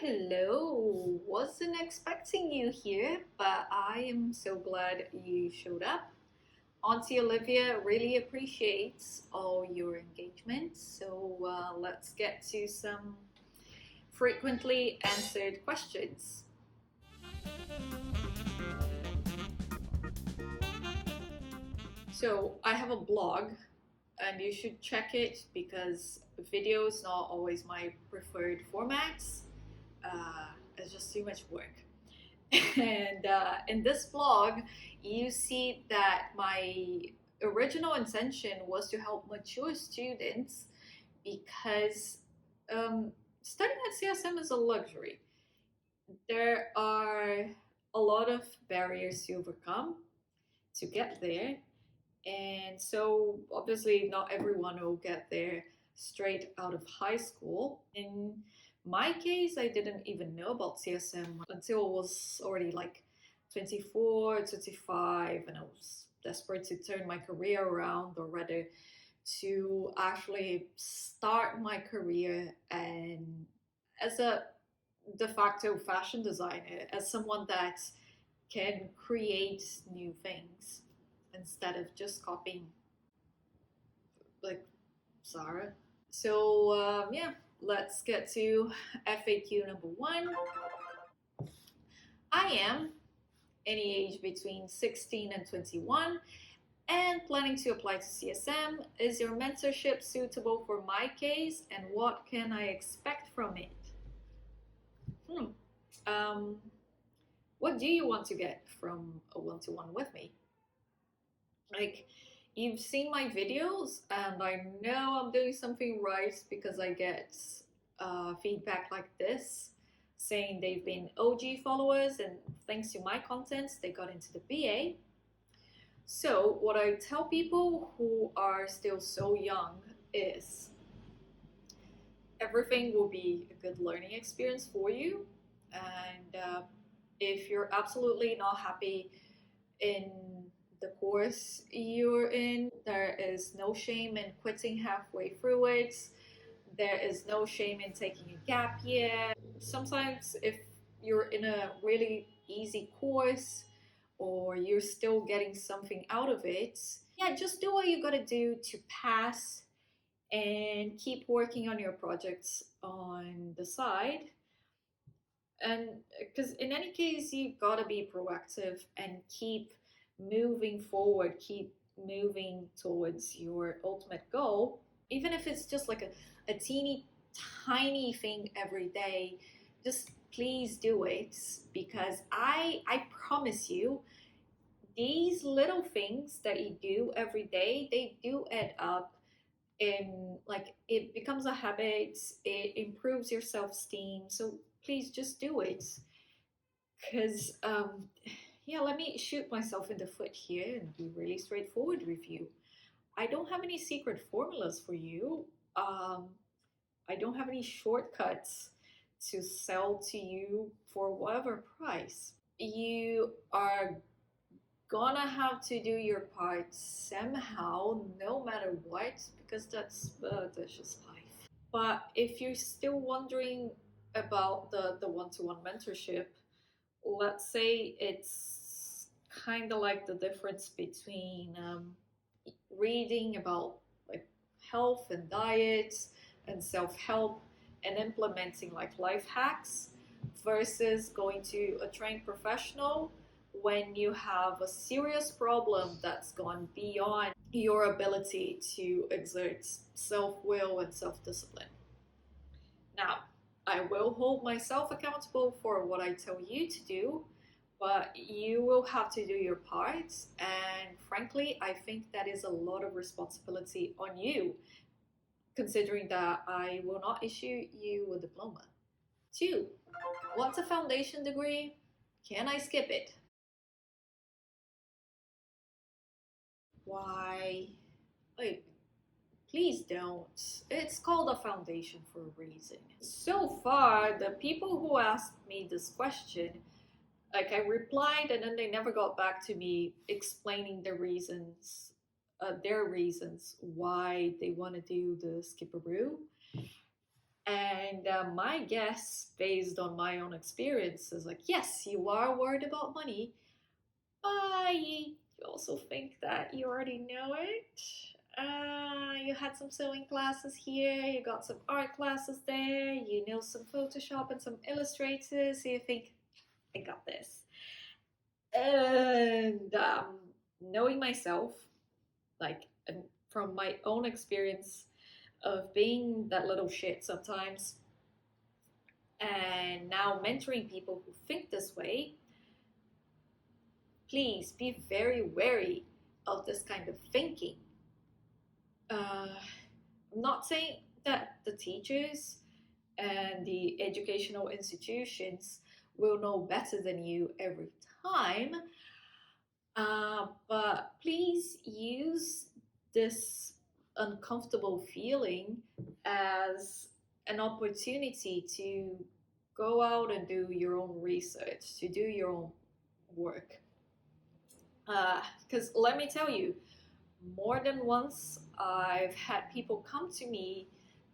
Hello. Wasn't expecting you here, but I am so glad you showed up. Auntie Olivia really appreciates all your engagement. So let's get to some frequently answered questions. So I have a blog and you should check it because video is not always my preferred formats. It's just too much work. And in this blog, you see that my original intention was to help mature students because studying at CSM is a luxury. There are a lot of barriers to overcome to get there. And so, obviously, not everyone will get there straight out of high school. In my case, I didn't even know about CSM until I was already like 24, 25, and I was desperate to turn my career around, or rather, to actually start my career and as a de facto fashion designer, as someone that can create new things instead of just copying like Zara. So yeah, let's get to FAQ number one. I am any age between 16 and 21 and planning to apply to CSM. Is your mentorship suitable for my case and what can I expect from it? Hmm. Um, what do you want to get from a one-to-one with me? Like, you've seen my videos and I know I'm doing something right because I get feedback like this saying they've been OG followers and thanks to my contents they got into the BA. So what I tell people who are still so young is everything will be a good learning experience for you, and if you're absolutely not happy in the course you're in, there is no shame in quitting halfway through it. There is no shame in taking a gap year. Sometimes, if you're in a really easy course or you're still getting something out of it, yeah, just do what you gotta do to pass and keep working on your projects on the side. And because in any case, you gotta be proactive and keep moving forward, keep moving towards your ultimate goal, even if it's just like a teeny tiny thing every day. Just please do it because I promise you these little things that you do every day, they do add up, and like it becomes a habit, it improves your self-esteem. So please just do it because yeah, let me shoot myself in the foot here and be really straightforward with you. I don't have any secret formulas for you. I don't have any shortcuts to sell to you for whatever price. You are gonna have to do your part somehow, no matter what, because that's just life. But if you're still wondering about the one-to-one mentorship, let's say it's kind of like the difference between reading about like health and diet and self-help and implementing like life hacks versus going to a trained professional when you have a serious problem that's gone beyond your ability to exert self-will and self-discipline. Now, I will hold myself accountable for what I tell you to do, but you will have to do your part. And frankly, I think that is a lot of responsibility on you, considering that I will not issue you a diploma. Two, what's a foundation degree? Can I skip it? Why? Like, please don't. It's called a foundation for a reason. So far, the people who asked me this question, like I replied and then they never got back to me explaining their reasons why they want to do the skipperoo. And my guess, based on my own experience, is like, yes, you are worried about money, but you also think that you already know it. You had some sewing classes here, you got some art classes there, you know some Photoshop and some illustrators, so you think, I got this. And knowing myself, like, and from my own experience of being that little shit sometimes, and now mentoring people who think this way, please be very wary of this kind of thinking. I'm not saying that the teachers and the educational institutions will know better than you every time, but please use this uncomfortable feeling as an opportunity to go out and do your own research, to do your own work. Because let me tell you, more than once I've had people come to me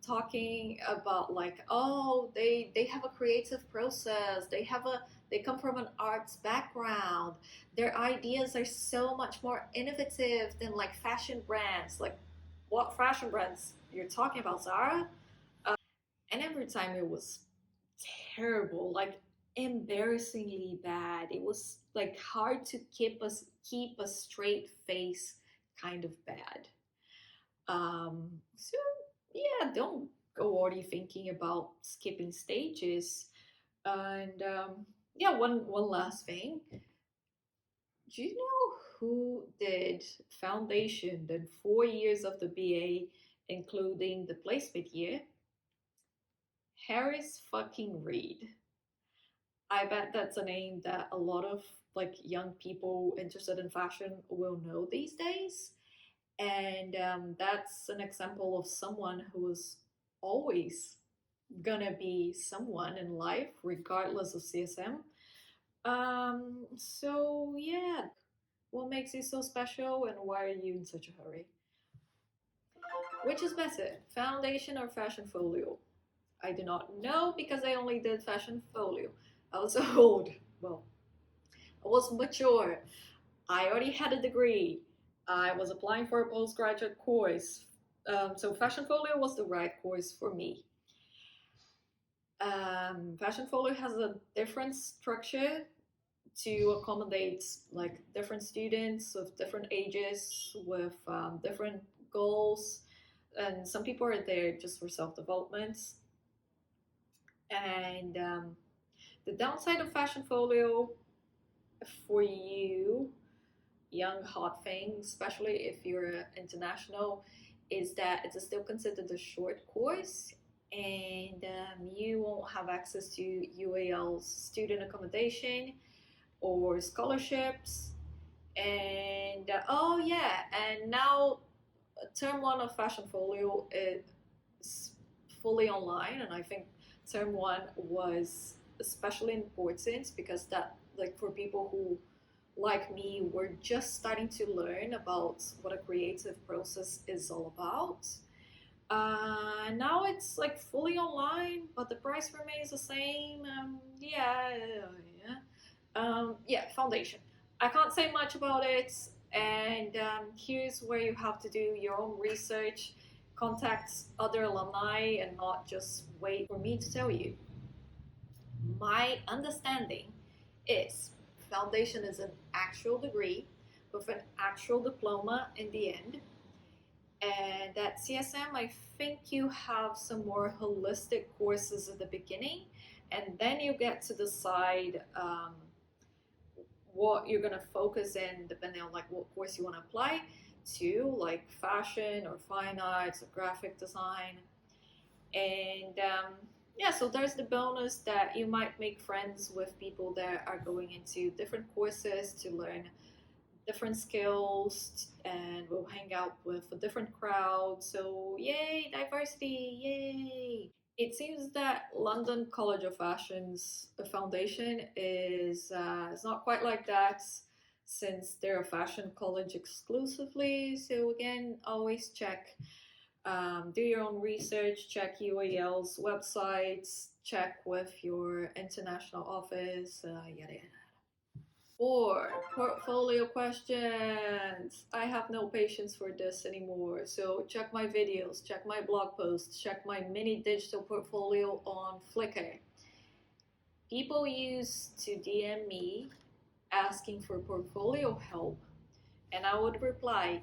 talking about like, oh, they have a creative process, they come from an arts background, their ideas are so much more innovative than like fashion brands. Like, what fashion brands you're talking about, Zara? And every time it was terrible, like embarrassingly bad. It was like hard to keep a straight face, kind of bad. So yeah, don't go already thinking about skipping stages. And yeah, one last thing. Do you know who did foundation, then 4 years of the BA, including the placement year? Harris fucking Reed. I bet that's a name that a lot of like young people interested in fashion will know these days. And that's an example of someone who was always gonna be someone in life, regardless of CSM. So yeah, what makes you so special, and why are you in such a hurry? Which is better, foundation or fashion folio? I do not know because I only did fashion folio. I was old. Well, I was mature. I already had a degree. I was applying for a postgraduate course. So Fashion Folio was the right course for me. Fashion Folio has a different structure to accommodate like different students of different ages with different goals, and some people are there just for self-development. And the downside of Fashion Folio for you young hot thing, especially if you're international, is that it's still considered a short course, and you won't have access to UAL's student accommodation or scholarships. And oh yeah, and now term one of Fashion Folio is fully online, and I think term one was especially important because that, like, for people who like me, were just starting to learn about what a creative process is all about. Now it's like fully online, but the price remains the same. Yeah, foundation. I can't say much about it, and here's where you have to do your own research, contact other alumni, and not just wait for me to tell you. My understanding is foundation is an actual degree with an actual diploma in the end. And at CSM, I think you have some more holistic courses at the beginning, and then you get to decide what you're gonna focus in depending on like what course you want to apply to, like fashion or fine arts or graphic design. And yeah, so there's the bonus that you might make friends with people that are going into different courses to learn different skills, and we'll hang out with a different crowd. So yay, diversity, yay. It seems that London College of Fashion's foundation is not quite like that, since they're a fashion college exclusively. So again, always check. Do your own research, check UAL's websites, check with your international office, yada yada. 4. Portfolio questions. I have no patience for this anymore. So check my videos, check my blog posts, check my mini digital portfolio on Flickr. People used to DM me asking for portfolio help, and I would reply,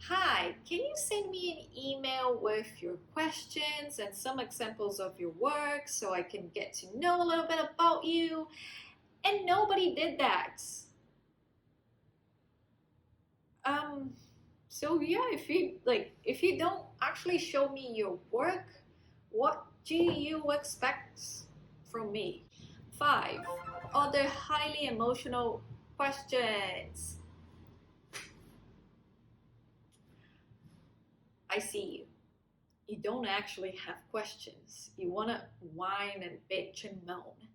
"Hi, can you send me an email with your questions and some examples of your work so I can get to know a little bit about you?" And nobody did that. Um, so yeah, if you don't actually show me your work, what do you expect from me? 5. Other highly emotional questions. I see you. You don't actually have questions. You want to whine and bitch and moan.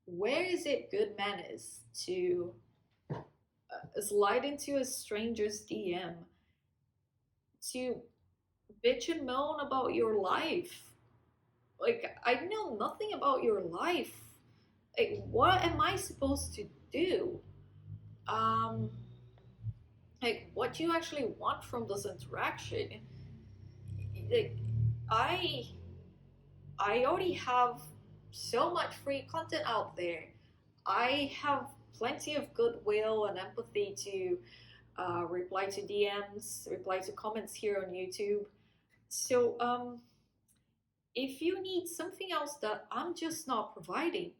Where is it good manners to slide into a stranger's DM to bitch and moan about your life? Like, I know nothing about your life. Like, what am I supposed to do? Um, like, what do you actually want from this interaction? Like, I I already have so much free content out there. I have plenty of goodwill and empathy to reply to DMs, reply to comments here on YouTube. So, if you need something else that I'm just not providing,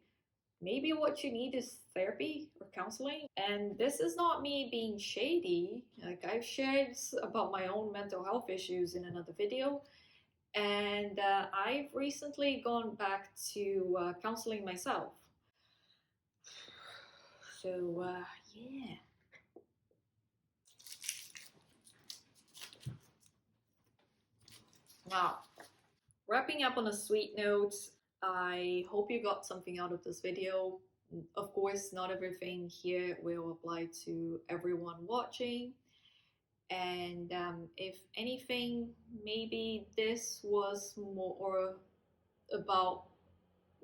maybe what you need is therapy or counseling. And this is not me being shady. Like, I've shared about my own mental health issues in another video. And I've recently gone back to counseling myself. So, yeah. Now, wrapping up on a sweet note, I hope you got something out of this video. Of course, not everything here will apply to everyone watching. And if anything, maybe this was more about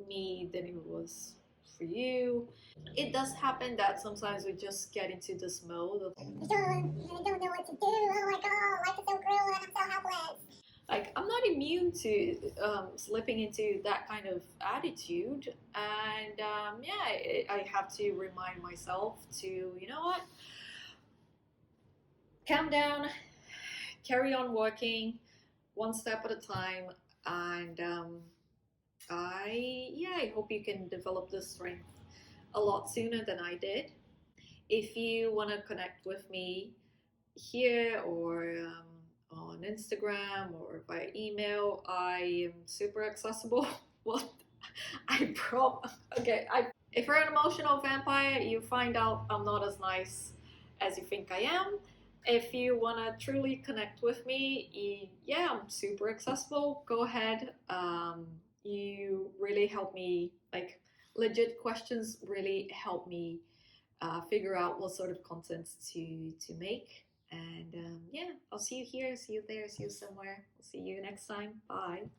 me than it was for you. It does happen that sometimes we just get into this mode of, I don't know what to do. Oh my god, life is so cruel and I'm so helpless. Like, I'm not immune to slipping into that kind of attitude. And yeah, I have to remind myself to, you know what, calm down, carry on working one step at a time. And I hope you can develop this strength a lot sooner than I did. If you want to connect with me here or on Instagram or via email, I am super accessible. Well, I promise. Okay, if you're an emotional vampire, you find out I'm not as nice as you think I am. If you want to truly connect with me, yeah, I'm super accessible. Go ahead. You really help me, like, legit questions really help me figure out what sort of content to make. And yeah, I'll see you here, see you there, see you somewhere. I'll see you next time. Bye.